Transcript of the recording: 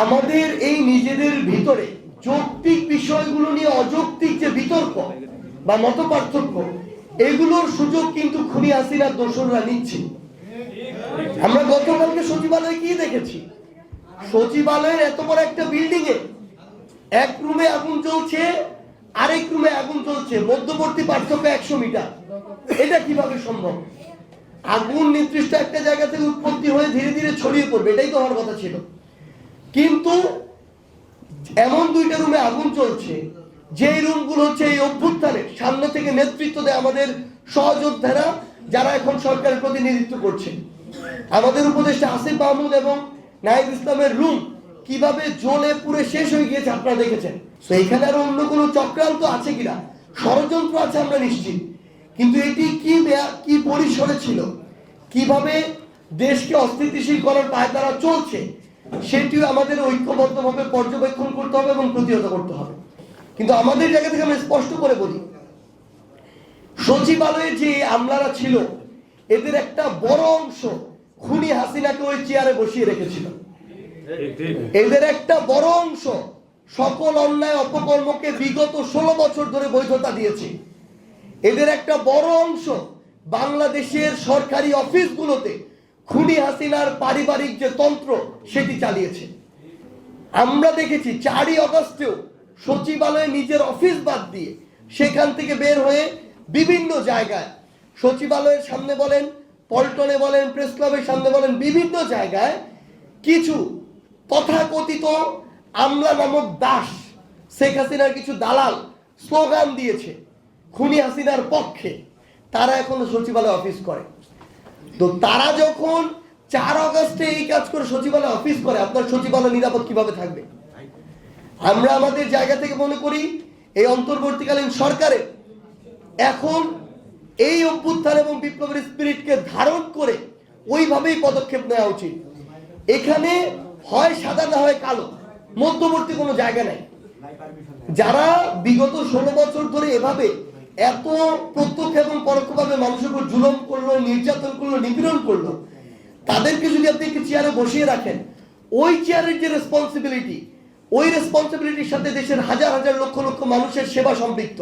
আমাদের এই নিজেদের ভিতরে যৌক্তিক বিষয়গুলো নিয়ে অযৌক্তিক যে বিতর্ক বা মত পার্থক্য, এগুলোর সুযোগ কিন্তু খুনি হাসিনার দোসররা নিচ্ছে। আমরা গতকালকে সচিবালয়ে কি দেখেছি? সচিবালয়ের এত বড় একটা বিল্ডিং এ এক রুমে আগুন জ্বলছে, আরেক রুমে আগুন জ্বলছে, মধ্যবর্তী পার্থক্য 100 মিটার। এটা কিভাবে সম্ভব? আগুন নির্দিষ্ট একটা জায়গা থেকে উৎপত্তি হয়ে ধীরে ধীরে ছড়িয়ে পড়বে, এটাই তো হওয়ার কথা ছিল। কিন্তু এমন দুইটা রুমে আগুন চলছে, যে রুমগুলো হচ্ছে এই অভ্যুত্থানের সামনে থেকে নেতৃত্ব দেয় আমাদের সহযোদ্ধারা, যারা এখন সরকারের প্রতিনিধিত্ব করছে। আমাদের উপদেষ্টা আসিফ মাহমুদ এবং নাহিদ ইসলামের রুম কিভাবে জ্বলে পুড়ে শেষ হয়ে গিয়েছে আপনারা দেখেছেন। তো এখানে আরো অন্য কোনো চক্রান্ত আছে কিনা, ষড়যন্ত্র আছে আমরা নিশ্চিত, কিন্তু এটি কি পরিসরে ছিল, কিভাবে দেশকে অস্থিতিশীল করার পায়তারা চলছে, সেটিও আমাদের ঐক্যবদ্ধভাবে পর্যবেক্ষণ করতে হবে এবং প্রতিহত করতে হবে। কিন্তু আমাদের জায়গা থেকে আমরা স্পষ্ট করে বলি, সচিবালয়ে যে আমলারা ছিল, এদের একটা বড় অংশ খুনি হাসিনাকে ওই চেয়ারে বসিয়ে রেখেছিল। এদের একটা বড় অংশ সকল অন্যায় অপকর্মকে বিগত 16 বছর ধরে বৈধতা দিয়েছে। এদের একটা বড় অংশ বাংলাদেশের সরকারি অফিসগুলোতে খুনি হাসিনার পারিবারিক যে তন্ত্র, সেটি চালিয়েছে। আমরা দেখেছি 4ই আগস্টেও সচিবালয়ে নিজের অফিস বাদ দিয়ে সেখান থেকে বের হয়ে বিভিন্ন জায়গায়, সচিবালয়ের সামনে বলেন, পল্টনে বলেন, প্রেস ক্লাবের সামনে বলেন, বিভিন্ন জায়গায় কিছু তথাকথিত আমলা নামক দাস, শেখ হাসিনার কিছু দালাল স্লোগান দিয়েছে খুনি হাসিনার পক্ষে। তারা এখন সচিবালয় অফিস করে। তো তারা যখন 4 আগস্টে এই কাজ করে সচিবালয় অফিস করে, আপনার সচিবালয় নিরাপদ কিভাবে থাকবে? আমরা আমাদের জায়গা থেকে মনে করি এই অন্তর্বর্তীকালীন সরকারের এখন এই অভ্যুত্থান এবং বিপ্লবের স্পিরিটকে ধারণ করে ওইভাবেই পদক্ষেপ নেওয়া উচিত। এখানে হয় সাদা না হয় কালো, মধ্যবর্তী কোনো জায়গা নাই। যারা বিগত 16 বছর ধরে এভাবে এত প্রত্যক্ষ এবং পরোক্ষভাবে মানুষের উপর জুলুম করলো, নির্যাতন করলো, নিপীড়ন করলো, তাদেরকে যদি আপনি একটি চেয়ারে বসিয়ে রাখেন, ওই চেয়ারের যে রেসপন্সিবিলিটি, ওই রেসপন্সিবিলিটির সাথে দেশের হাজার হাজার লক্ষ লক্ষ মানুষের সেবা সম্পৃক্ত।